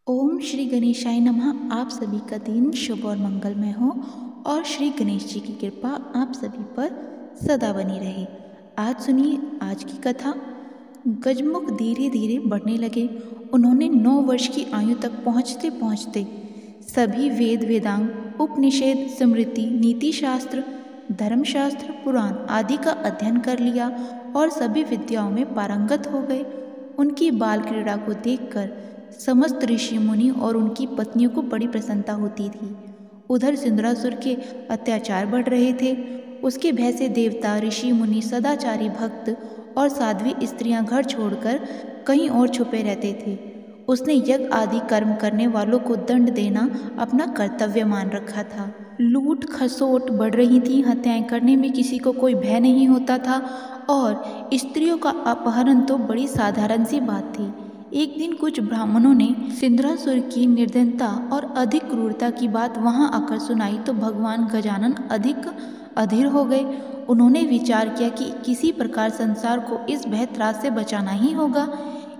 ओम श्री गणेशाय नमः। आप सभी का दिन शुभ और मंगलमय हो और श्री गणेश जी की कृपा आप सभी पर सदा बनी रहे। आज सुनिए आज की कथा। गजमुख धीरे धीरे बढ़ने लगे। उन्होंने 9 वर्ष की आयु तक पहुँचते पहुँचते सभी वेद वेदांग, उपनिषद, स्मृति, नीति शास्त्र, धर्मशास्त्र, पुराण आदि का अध्ययन कर लिया और सभी विद्याओं में पारंगत हो गए। उनकी बाल क्रीड़ा को देखकर समस्त ऋषि मुनि और उनकी पत्नियों को बड़ी प्रसन्नता होती थी। उधर सिंदूरासुर के अत्याचार बढ़ रहे थे। उसके भय से देवता, ऋषि मुनि, सदाचारी भक्त और साध्वी स्त्रियां घर छोड़कर कहीं और छुपे रहते थे। उसने यज्ञ आदि कर्म करने वालों को दंड देना अपना कर्तव्य मान रखा था। लूट खसोट बढ़ रही थी। हत्याएं करने में किसी को कोई भय नहीं होता था और स्त्रियों का अपहरण तो बड़ी साधारण सी बात थी। एक दिन कुछ ब्राह्मणों ने सिंदूरासुर की निर्दयता और अधिक क्रूरता की बात वहां आकर सुनाई तो भगवान गजानन अधिक अधीर हो गए। उन्होंने विचार किया कि किसी प्रकार संसार को इस भय त्रास से बचाना ही होगा।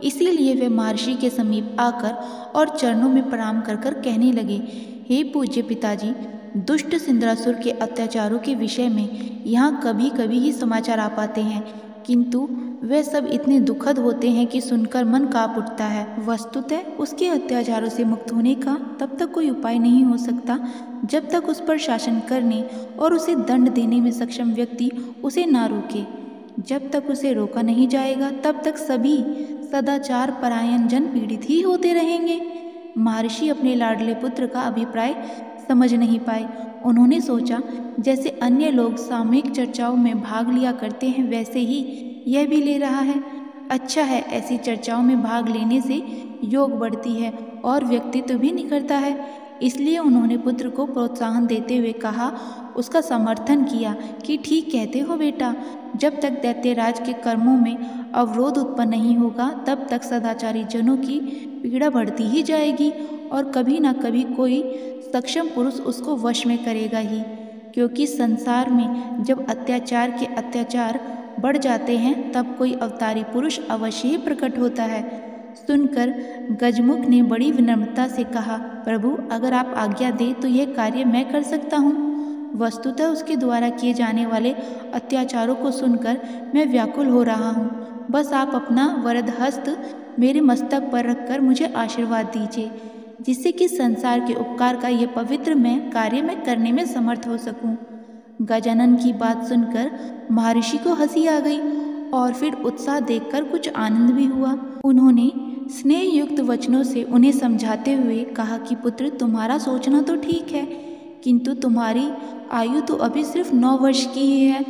इसीलिए वे महर्षि के समीप आकर और चरणों में प्रणाम कर कर कहने लगे, हे पूज्य पिताजी, दुष्ट सिंदूरासुर के अत्याचारों के विषय में यहाँ कभी कभी ही समाचार आ पाते हैं, किंतु वे सब इतने दुखद होते हैं कि सुनकर मन कांप उठता है। वस्तुतः उसके अत्याचारों से मुक्त होने का तब तक कोई उपाय नहीं हो सकता जब तक उस पर शासन करने और उसे दंड देने में सक्षम व्यक्ति उसे ना रोके। जब तक उसे रोका नहीं जाएगा तब तक सभी सदाचार परायण जन पीड़ित ही होते रहेंगे। महर्षि अपने लाडले पुत्र का अभिप्राय समझ नहीं पाए। उन्होंने सोचा, जैसे अन्य लोग सामूहिक चर्चाओं में भाग लिया करते हैं वैसे ही यह भी ले रहा है। अच्छा है, ऐसी चर्चाओं में भाग लेने से योग बढ़ती है और व्यक्तित्व भी निखरता है। इसलिए उन्होंने पुत्र को प्रोत्साहन देते हुए कहा, उसका समर्थन किया कि ठीक कहते हो बेटा, जब तक दैत्यराज के कर्मों में अवरोध उत्पन्न नहीं होगा तब तक सदाचारी जनों की पीड़ा बढ़ती ही जाएगी और कभी ना कभी कोई सक्षम पुरुष उसको वश में करेगा ही, क्योंकि संसार में जब अत्याचार बढ़ जाते हैं तब कोई अवतारी पुरुष अवश्य ही प्रकट होता है। सुनकर गजमुख ने बड़ी विनम्रता से कहा, प्रभु, अगर आप आज्ञा दें तो यह कार्य मैं कर सकता हूँ। वस्तुतः उसके द्वारा किए जाने वाले अत्याचारों को सुनकर मैं व्याकुल हो रहा हूँ। बस आप अपना वरद हस्त मेरे मस्तक पर रखकर मुझे आशीर्वाद दीजिए, जिससे कि संसार के उपकार का यह पवित्र कार्य मैं करने में समर्थ हो सकूं। गजानन की बात सुनकर महर्षि को हंसी आ गई और फिर उत्साह देखकर कुछ आनंद भी हुआ। उन्होंने स्नेह युक्त वचनों से उन्हें समझाते हुए कहा कि पुत्र, तुम्हारा सोचना तो ठीक है, किंतु तुम्हारी आयु तो अभी सिर्फ 9 वर्ष की ही है।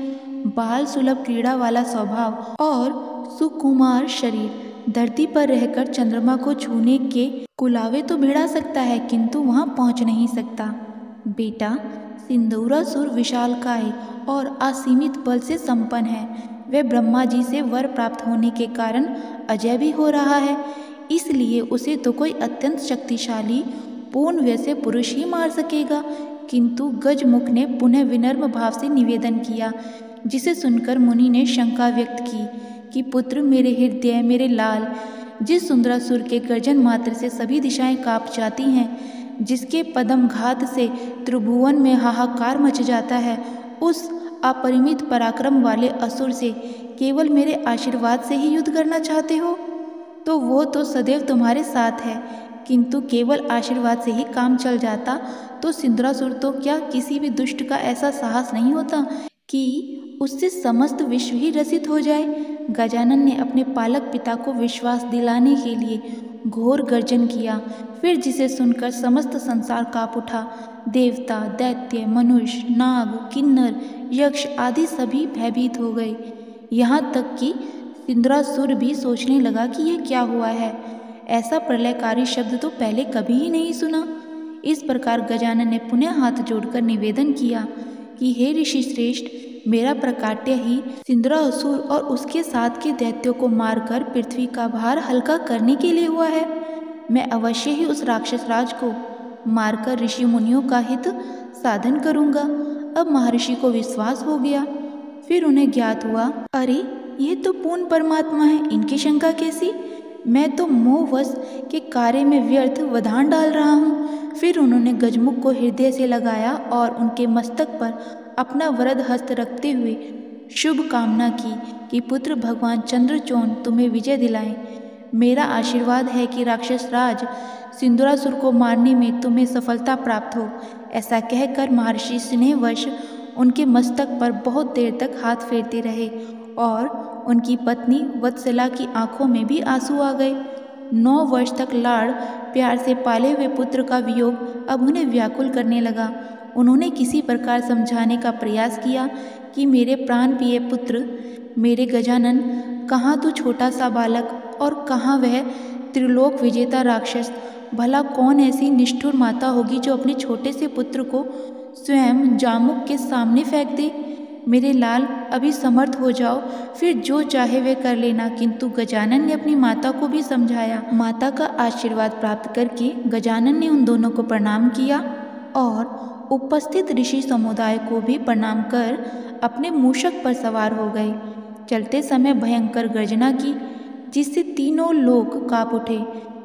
बाल सुलभ क्रीड़ा वाला स्वभाव और सुकुमार शरीर धरती पर रहकर चंद्रमा को छूने के कुलावे तो भिड़ा सकता है, किंतु वहां पहुंच नहीं सकता। बेटा, सिंदूरासुर विशालकाय और असीमित बल से संपन्न है। वह ब्रह्मा जी से वर प्राप्त होने के कारण अजय भी हो रहा है। इसलिए उसे तो कोई अत्यंत शक्तिशाली पूर्ण वैसे पुरुष ही मार सकेगा। किंतु गजमुख ने पुनः विनम्र भाव से निवेदन किया, जिसे सुनकर मुनि ने शंका व्यक्त की कि पुत्र, मेरे हृदय, मेरे लाल, जिस सिंदूरासुर के गर्जन मात्र से सभी दिशाएं कांप जाती हैं, जिसके पदम घात से त्रिभुवन में हाहाकार मच जाता है, उस अपरिमित पराक्रम वाले असुर से केवल मेरे आशीर्वाद से ही युद्ध करना चाहते हो? तो वो तो सदैव तुम्हारे साथ है, किंतु केवल आशीर्वाद से ही काम चल जाता तो सिंदूरासुर तो क्या किसी भी दुष्ट का ऐसा साहस नहीं होता कि उससे समस्त विश्व ही रसित हो जाए। गजानन ने अपने पालक पिता को विश्वास दिलाने के लिए घोर गर्जन किया। फिर जिसे सुनकर समस्त संसार कांप उठा। देवता, दैत्य, मनुष्य, नाग, किन्नर, यक्ष आदि सभी भयभीत हो गए। यहाँ तक कि सिंदूरासुर भी सोचने लगा कि यह क्या हुआ है। ऐसा प्रलयकारी शब्द तो पहले कभी ही नहीं सुना। इस प्रकार गजानन ने पुनः हाथ जोड़कर निवेदन किया कि हे ऋषि श्रेष्ठ, मेरा प्रकाट्य ही सिंदूरासुर और उसके साथ के दैत्यों को मारकर पृथ्वी का भार हल्का करने के लिए हुआ है। मैं अवश्य ही उस राक्षस राज को मारकर ऋषि मुनियों का हित साधन करूंगा। अब महर्षि को विश्वास हो गया। फिर उन्हें ज्ञात हुआ, अरे, ये तो पूर्ण परमात्मा है, इनकी शंका कैसी? मैं तो मोहवश के कार्य में व्यर्थ वधान डाल रहा हूँ। फिर उन्होंने गजमुख को हृदय से लगाया और उनके मस्तक पर अपना वरद हस्त रखते हुए शुभ कामना की कि पुत्र भगवान चंद्रचूड़ तुम्हें विजय दिलाएं। मेरा आशीर्वाद है कि राक्षस राज सिंदूरासुर को मारने में तुम्हें सफलता प्राप्त हो। ऐसा कहकर महर्षि स्नेहवश उनके मस्तक पर बहुत देर तक हाथ फेरते रहे और उनकी पत्नी वत्सला की आंखों में भी आंसू आ गए। 9 वर्ष तक लाड़ प्यार से पाले हुए पुत्र का वियोग अब उन्हें व्याकुल करने लगा। उन्होंने किसी प्रकार समझाने का प्रयास किया कि मेरे प्राण प्रिय पुत्र, मेरे गजानन, कहाँ तू छोटा सा बालक और कहाँ वह त्रिलोक विजेता राक्षस। भला कौन ऐसी निष्ठुर माता होगी जो अपने छोटे से पुत्र को स्वयं जामुक के सामने फेंक दे। मेरे लाल, अभी समर्थ हो जाओ, फिर जो चाहे वे कर लेना। किंतु गजानन ने अपनी माता को भी समझाया। माता का आशीर्वाद प्राप्त करके गजानन ने उन दोनों को प्रणाम किया और उपस्थित ऋषि समुदाय को भी प्रणाम कर अपने मूषक पर सवार हो गए। चलते समय भयंकर गर्जना की, जिससे तीनों लोक कांप उठे।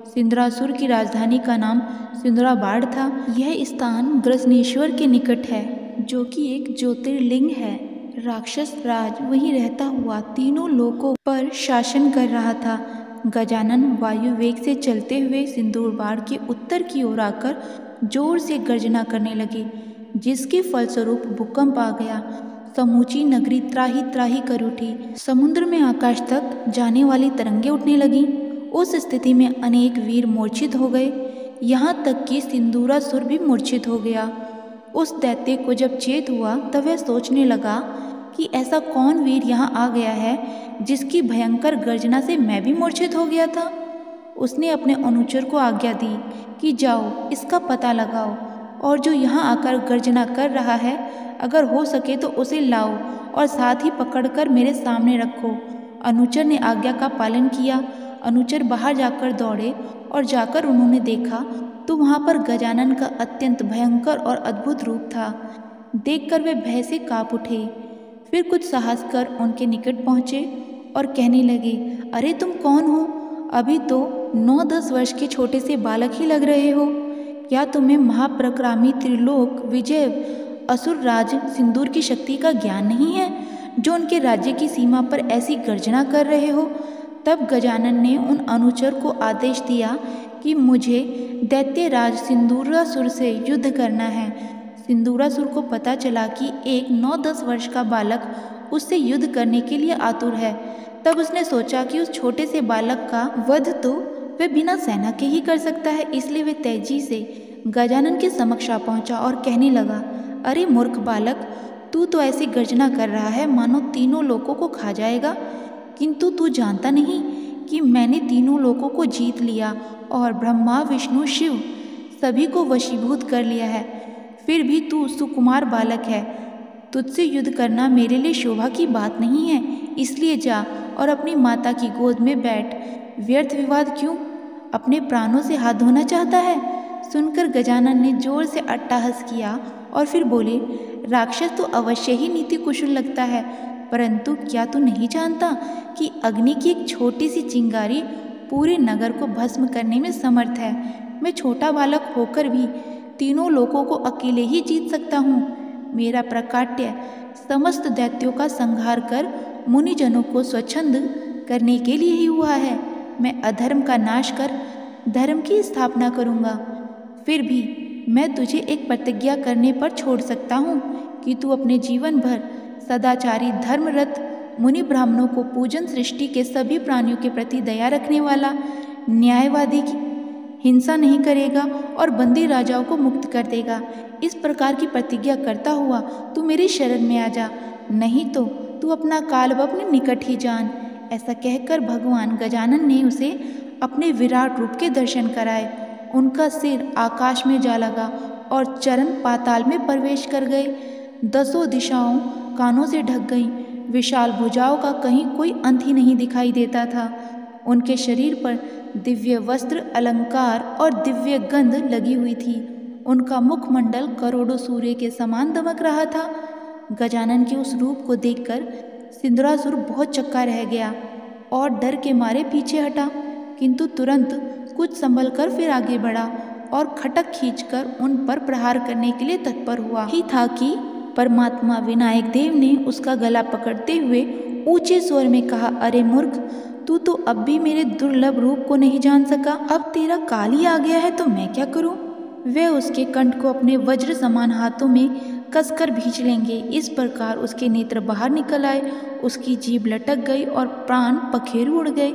सिंदूरासुर की राजधानी का नाम सिंदूराबाड़ था। यह स्थान ग्रसनेश्वर के निकट है, जो कि एक ज्योतिर्लिंग है। राक्षस राज वहीं रहता हुआ तीनों लोकों पर शासन कर रहा था। गजानन वायु वेग से चलते हुए सिंदूरबाड़ के उत्तर की ओर आकर जोर से गर्जना करने लगे, जिसके फलस्वरूप भूकंप आ गया। समूची नगरी त्राही त्राही कर उठी। समुद्र में आकाश तक जाने वाली तरंगें उठने लगीं। उस स्थिति में अनेक वीर मूर्छित हो गए, यहाँ तक कि सिंदूरासुर भी मूर्छित हो गया। उस दैत्य को जब चेत हुआ तब वह सोचने लगा कि ऐसा कौन वीर यहाँ आ गया है जिसकी भयंकर गर्जना से मैं भी मूर्छित हो गया था। उसने अपने अनुचर को आज्ञा दी कि जाओ, इसका पता लगाओ और जो यहाँ आकर गर्जना कर रहा है, अगर हो सके तो उसे लाओ और साथ ही पकड़कर मेरे सामने रखो। अनुचर ने आज्ञा का पालन किया। अनुचर बाहर जाकर दौड़े और जाकर उन्होंने देखा तो वहाँ पर गजानन का अत्यंत भयंकर और अद्भुत रूप था। देखकर वे भय से काँप उठे। फिर कुछ साहस कर उनके निकट पहुँचे और कहने लगे, अरे तुम कौन हो? अभी तो 9-10 वर्ष के छोटे से बालक ही लग रहे हो। क्या तुम्हें महाप्रक्रामी त्रिलोक विजय असुर राज सिंदूर की शक्ति का ज्ञान नहीं है, जो उनके राज्य की सीमा पर ऐसी गर्जना कर रहे हो? तब गजानन ने उन अनुचर को आदेश दिया कि मुझे दैत्यराज सिंदूरासुर से युद्ध करना है। सिंदूरासुर को पता चला कि एक 9-10 वर्ष का बालक उससे युद्ध करने के लिए आतुर है। तब उसने सोचा कि उस छोटे से बालक का वध तो वह बिना सेना के ही कर सकता है। इसलिए वह तेजी से गजानन के समक्ष आ पहुंचा और कहने लगा, अरे मूर्ख बालक, तू तो ऐसी गर्जना कर रहा है मानो तीनों लोकों को खा जाएगा। किंतु तू जानता नहीं कि मैंने तीनों लोकों को जीत लिया और ब्रह्मा विष्णु शिव सभी को वशीभूत कर लिया है। फिर भी तू सुकुमार बालक है। तुझसे युद्ध करना मेरे लिए शोभा की बात नहीं है। इसलिए जा और अपनी माता की गोद में बैठ। व्यर्थ विवाद क्यों? अपने प्राणों से हाथ धोना चाहता है? सुनकर गजानन ने जोर से अट्टहास किया और फिर बोले, राक्षस तो अवश्य ही नीति कुशल लगता है, परंतु क्या तू नहीं जानता कि अग्नि की एक छोटी सी चिंगारी पूरे नगर को भस्म करने में समर्थ है। मैं छोटा बालक होकर भी तीनों लोकों को अकेले ही जीत सकता हूँ। मेरा प्रकाट्य समस्त दैत्यों का संहार कर मुनिजनों को स्वच्छंद करने के लिए ही हुआ है। मैं अधर्म का नाश कर धर्म की स्थापना करूँगा। फिर भी मैं तुझे एक प्रतिज्ञा करने पर छोड़ सकता हूँ कि तू अपने जीवन भर सदाचारी धर्मरत मुनि ब्राह्मणों को पूजन, सृष्टि के सभी प्राणियों के प्रति दया रखने वाला, न्यायवादी की हिंसा नहीं करेगा और बंदी राजाओं को मुक्त कर देगा। इस प्रकार की प्रतिज्ञा करता हुआ तू मेरी शरण में आ जा, नहीं तो तू अपना काल अपने निकट ही जान। ऐसा कहकर भगवान गजानन ने उसे अपने विराट रूप के दर्शन कराए। उनका सिर आकाश में जा लगा और चरण पाताल में प्रवेश कर गए। 10 दिशाओं कानों से ढक गईं। विशाल भुजाओं का कहीं कोई अंत ही नहीं दिखाई देता था। उनके शरीर पर दिव्य वस्त्र, अलंकार और दिव्य गंध लगी हुई थी। उनका मुखमंडल करोड़ों सूर्य के समान दमक रहा था। गजानन के उस रूप को देखकर सिंदूरासुर बहुत चक्का रह गया और डर के मारे पीछे हटा। किंतु तुरंत कुछ संभल कर फिर आगे बढ़ा और खटक खींचकर उन पर प्रहार करने के लिए तत्पर हुआ ही था कि परमात्मा विनायक देव ने उसका गला पकड़ते हुए ऊंचे स्वर में कहा, अरे मूर्ख, तू तो अब भी मेरे दुर्लभ रूप को नहीं जान सका। अब तेरा काल ही आ गया है तो मैं क्या करूं? वे उसके कंठ को अपने वज्र समान हाथों में कसकर भींच लेंगे। इस प्रकार उसके नेत्र बाहर निकल आए, उसकी जीभ लटक गई और प्राण पखेरु उड़ गए।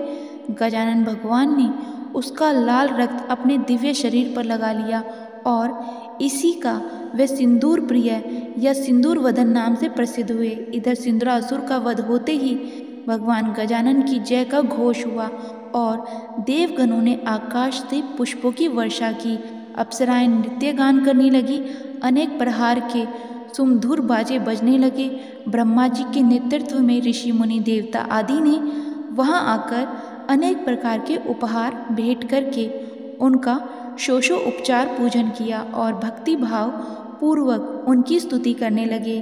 गजानन भगवान ने उसका लाल रक्त अपने दिव्य शरीर पर लगा लिया और इसी का वे सिंदूर प्रिय या सिंदूर वदन नाम से प्रसिद्ध हुए। इधर सिंदूरासुर का वध होते ही भगवान गजानन की जय का घोष हुआ और देवगणों ने आकाश से पुष्पों की वर्षा की। अप्सराएं नृत्य गान करने लगी, अनेक प्रहार के सुमधुर बाजे बजने लगे। ब्रह्मा जी के नेतृत्व में ऋषि मुनि देवता आदि ने वहां आकर अनेक प्रकार के उपहार भेंट करके उनका षोषो उपचार पूजन किया और भक्ति भाव पूर्वक उनकी स्तुति करने लगे।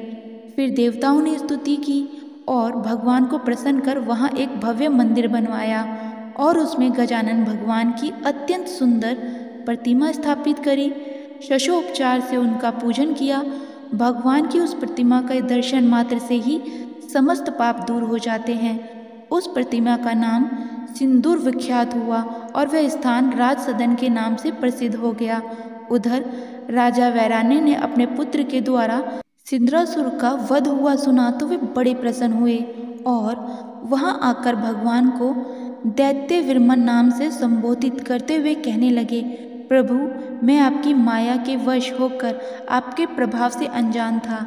फिर देवताओं ने स्तुति की और भगवान को प्रसन्न कर वहां एक भव्य मंदिर बनवाया और उसमें गजानन भगवान की अत्यंत सुंदर प्रतिमा स्थापित करी। षोषोपचार से उनका पूजन किया। भगवान की उस प्रतिमा का दर्शन मात्र से ही समस्त पाप दूर हो जाते हैं। उस प्रतिमा का नाम सिंदूर विख्यात हुआ और वह स्थान राज सदन के नाम से प्रसिद्ध हो गया। उधर राजा वैराण्य ने अपने पुत्र के द्वारा सिंदूरासुर का वध हुआ सुना तो वे बड़े प्रसन्न हुए और वहां आकर भगवान को दैत्य विरमन नाम से संबोधित करते हुए कहने लगे, प्रभु, मैं आपकी माया के वश होकर आपके प्रभाव से अनजान था।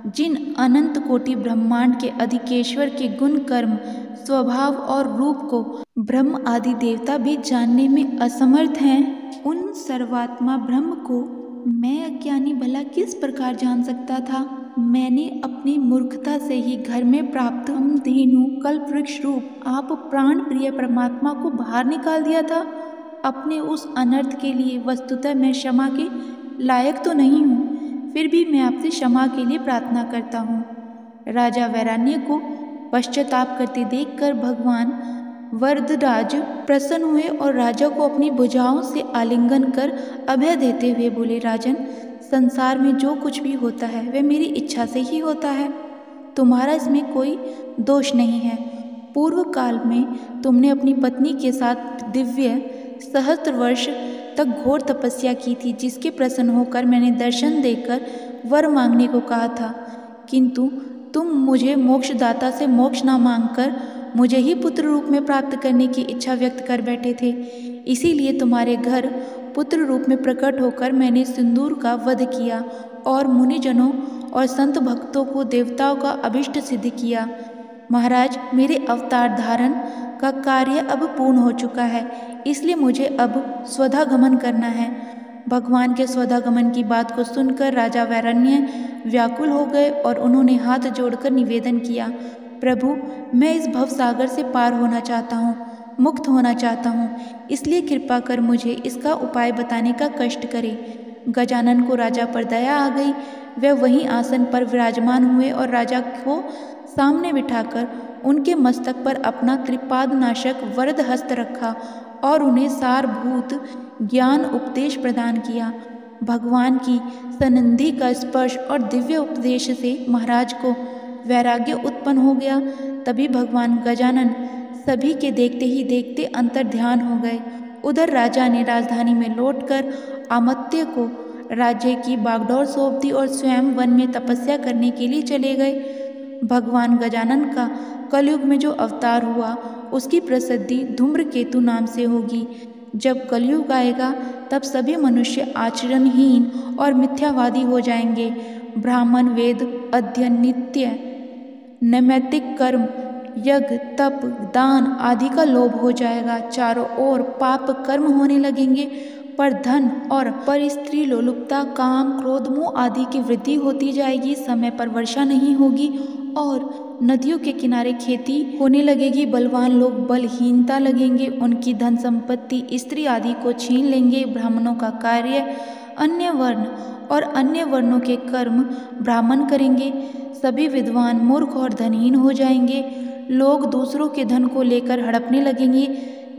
जिन अनंत कोटि ब्रह्मांड के अधिकेश्वर के गुण कर्म स्वभाव और रूप को ब्रह्म आदि देवता भी जानने में असमर्थ हैं, उन सर्वात्मा ब्रह्म को मैं अज्ञानी भला किस प्रकार जान सकता था। मैंने अपनी मूर्खता से ही घर में प्राप्त धेनु कल्प वृक्ष रूप आप प्राण प्रिय परमात्मा को बाहर निकाल दिया था। अपने उस अनर्थ के लिए वस्तुतः मैं क्षमा के लायक तो नहीं हूँ, फिर भी मैं आपसे क्षमा के लिए प्रार्थना करता हूँ। राजा वैराण्य को पश्चाताप करते देखकर भगवान वरदराज प्रसन्न हुए और राजा को अपनी भुजाओं से आलिंगन कर अभय देते हुए बोले, राजन, संसार में जो कुछ भी होता है वह मेरी इच्छा से ही होता है। तुम्हारा इसमें कोई दोष नहीं है। पूर्व काल में तुमने अपनी पत्नी के साथ दिव्य सहस्त्र वर्ष तक घोर तपस्या की थी, जिसके प्रसन्न होकर मैंने दर्शन देकर वर मांगने को कहा था, किंतु तुम मुझे मोक्षदाता से मोक्ष न मांगकर मुझे ही पुत्र रूप में प्राप्त करने की इच्छा व्यक्त कर बैठे थे। इसीलिए तुम्हारे घर पुत्र रूप में प्रकट होकर मैंने सिंदूर का वध किया और मुनिजनों और संत भक्तों को देवताओं का अभिष्ट सिद्ध किया। महाराज, मेरे अवतार धारण का कार्य अब पूर्ण हो चुका है, इसलिए मुझे अब स्वधागमन करना है। भगवान के स्वधागमन की बात को सुनकर राजा वैराण्य व्याकुल हो गए और उन्होंने हाथ जोड़कर निवेदन किया, प्रभु, मैं इस भवसागर से पार होना चाहता हूँ, मुक्त होना चाहता हूँ, इसलिए कृपा कर मुझे इसका उपाय बताने का कष्ट करें। गजानन को राजा पर दया आ गई। वह वहीं आसन पर विराजमान हुए और राजा को सामने बिठाकर उनके मस्तक पर अपना त्रिपाद नाशक वरद हस्त रखा और उन्हें सारभूत ज्ञान उपदेश प्रदान किया। भगवान की सनिधि का स्पर्श और दिव्य उपदेश से महाराज को वैराग्य उत्पन्न हो गया। तभी भगवान गजानन सभी के देखते ही देखते अंतर्ध्यान हो गए। उधर राजा ने राजधानी में लौटकर अमात्य को राज्य की बागडोर सौंप दी और स्वयं वन में तपस्या करने के लिए चले गए। भगवान गजानन का कलयुग में जो अवतार हुआ उसकी प्रसिद्धि धूम्रकेतु नाम से होगी। जब कलयुग आएगा तब सभी मनुष्य आचरणहीन और मिथ्यावादी हो जाएंगे। ब्राह्मण वेद अध्ययन, नित्य नैमित्तिक कर्म, यज्ञ, तप, दान आदि का लोभ हो जाएगा। चारों ओर पाप कर्म होने लगेंगे। पर धन और पर स्त्री लोलुपता, काम, क्रोध, मोह आदि की वृद्धि होती जाएगी। समय पर वर्षा नहीं होगी और नदियों के किनारे खेती होने लगेगी। बलवान लोग बलहीनता लगेंगे, उनकी धन संपत्ति स्त्री आदि को छीन लेंगे। ब्राह्मणों का कार्य अन्य वर्ण और अन्य वर्णों के कर्म ब्राह्मण करेंगे। सभी विद्वान मूर्ख और धनहीन हो जाएंगे। लोग दूसरों के धन को लेकर हड़पने लगेंगे।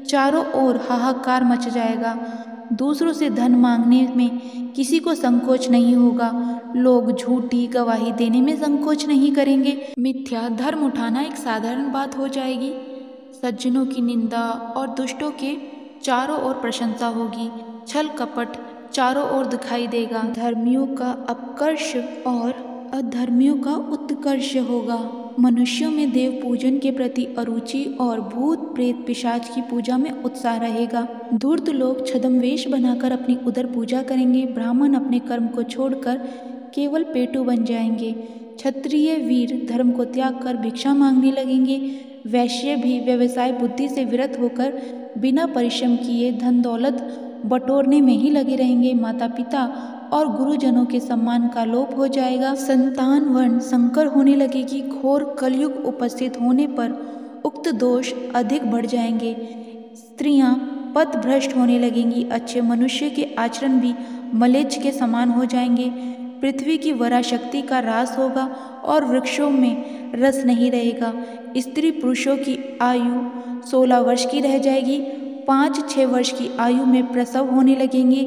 चारों ओर हाहाकार मच जाएगा। दूसरों से धन मांगने में किसी को संकोच नहीं होगा। लोग झूठी गवाही देने में संकोच नहीं करेंगे। मिथ्या धर्म उठाना एक साधारण बात हो जाएगी। सज्जनों की निंदा और दुष्टों के चारों ओर प्रशंसा होगी। छल कपट चारों ओर दिखाई देगा। धर्मियों का अपकर्ष और अधर्मियों का उत्कर्ष होगा। मनुष्यों में देव पूजन के प्रति अरुचि और भूत प्रेत पिशाच की पूजा में उत्साह रहेगा। धूर्त लोग छद्मवेश बनाकर अपनी उदर पूजा करेंगे। ब्राह्मण अपने कर्म को छोड़कर केवल पेटू बन जाएंगे। क्षत्रिय वीर धर्म को त्याग कर भिक्षा मांगने लगेंगे। वैश्य भी व्यवसाय बुद्धि से विरत होकर बिना परिश्रम किए धन दौलत बटोरने में ही लगे रहेंगे। माता पिता और गुरुजनों के सम्मान का लोप हो जाएगा। संतान वर्ण संकर होने लगेगी। घोर कलयुग उपस्थित होने पर उक्त दोष अधिक बढ़ जाएंगे। स्त्रियां पथ भ्रष्ट होने लगेंगी। अच्छे मनुष्य के आचरण भी मलेच्छ के समान हो जाएंगे। पृथ्वी की वराशक्ति का ह्रास होगा और वृक्षों में रस नहीं रहेगा। स्त्री पुरुषों की आयु 16 वर्ष की रह जाएगी। 5-6 वर्ष की आयु में प्रसव होने लगेंगे।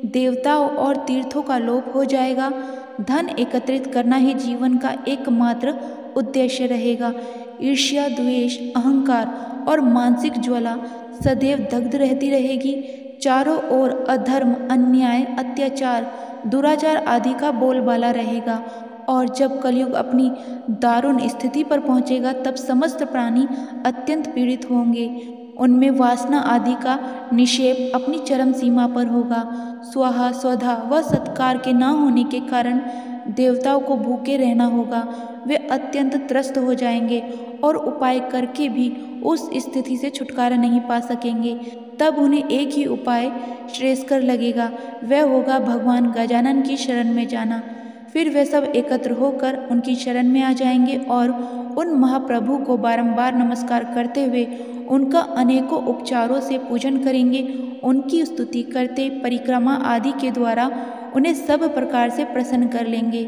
देवताओं और तीर्थों का लोप हो जाएगा। धन एकत्रित करना ही जीवन का एकमात्र उद्देश्य रहेगा। ईर्ष्या द्वेष अहंकार और मानसिक ज्वाला सदैव दग्ध रहती रहेगी। चारों ओर अधर्म अन्याय अत्याचार दुराचार आदि का बोलबाला रहेगा। और जब कलयुग अपनी दारुण स्थिति पर पहुंचेगा तब समस्त प्राणी अत्यंत पीड़ित होंगे। उनमें वासना आदि का निक्षेप अपनी चरम सीमा पर होगा। स्वाहा स्वधा व सत्कार के ना होने के कारण देवताओं को भूखे रहना होगा। वे अत्यंत त्रस्त हो जाएंगे और उपाय करके भी उस स्थिति से छुटकारा नहीं पा सकेंगे। तब उन्हें एक ही उपाय श्रेयस्कर लगेगा, वह होगा भगवान गजानन की शरण में जाना। फिर वे सब एकत्र होकर उनकी शरण में आ जाएंगे और उन महाप्रभु को बारंबार नमस्कार करते हुए उनका अनेकों उपचारों से पूजन करेंगे। उनकी स्तुति करते परिक्रमा आदि के द्वारा उन्हें सब प्रकार से प्रसन्न कर लेंगे।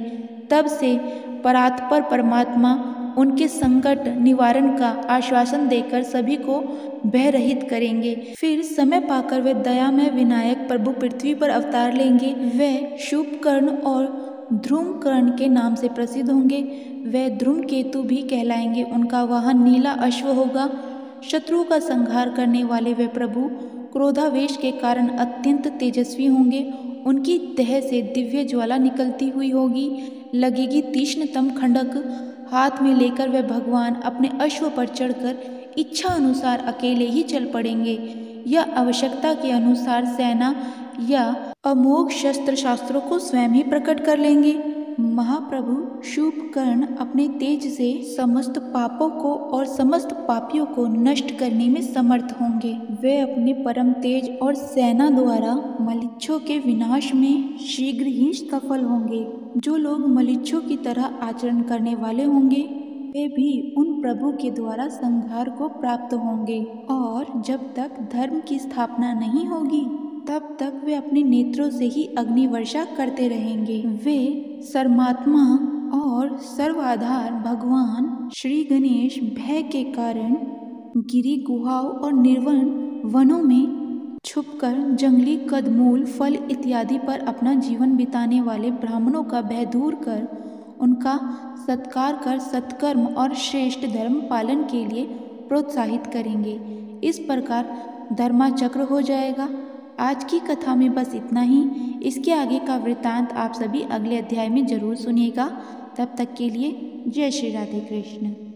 तब से परात्पर परमात्मा उनके संकट निवारण का आश्वासन देकर सभी को भयरहित करेंगे। फिर समय पाकर वे दयामय विनायक प्रभु पृथ्वी पर अवतार लेंगे। वे शुभकर्ण और ध्रुमकर्ण के नाम से प्रसिद्ध होंगे। वे धूमकेतु भी कहलाएंगे। उनका वाहन नीला अश्व होगा। शत्रुओं का संहार करने वाले वे प्रभु क्रोधावेश के कारण अत्यंत तेजस्वी होंगे। उनकी तह से दिव्य ज्वाला निकलती हुई होगी। लगेगी तीक्ष्णतम खंडक। हाथ में लेकर वे भगवान अपने अश्व पर चढ़कर इच्छा अनुसार अकेले ही चल पड़ेंगे या आवश्यकता के अनुसार सेना या अमोघ शस्त्र शास्त्रों को स्वयं ही प्रकट कर लेंगे। महाप्रभु शुभकर्ण अपने तेज से समस्त पापों को और समस्त पापियों को नष्ट करने में समर्थ होंगे। वे अपने परम तेज और सेना द्वारा मलिच्छों के विनाश में शीघ्र ही सफल होंगे। जो लोग मलिच्छों की तरह आचरण करने वाले होंगे वे भी उन प्रभु के द्वारा संहार को प्राप्त होंगे। और जब तक धर्म की स्थापना नहीं होगी तब तक वे अपने नेत्रों से ही अग्नि वर्षा करते रहेंगे। वे सर्वात्मा और सर्वाधार भगवान श्री गणेश भय के कारण गिरी गुहाओं और निर्वन वनों में छुपकर जंगली कदमूल फल इत्यादि पर अपना जीवन बिताने वाले ब्राह्मणों का भय दूर कर उनका सत्कार कर सत्कर्म और श्रेष्ठ धर्म पालन के लिए प्रोत्साहित करेंगे। इस प्रकार धर्माचक्र हो जाएगा। आज की कथा में बस इतना ही। इसके आगे का वृत्तांत आप सभी अगले अध्याय में जरूर सुनिएगा। तब तक के लिए जय श्री राधे कृष्ण।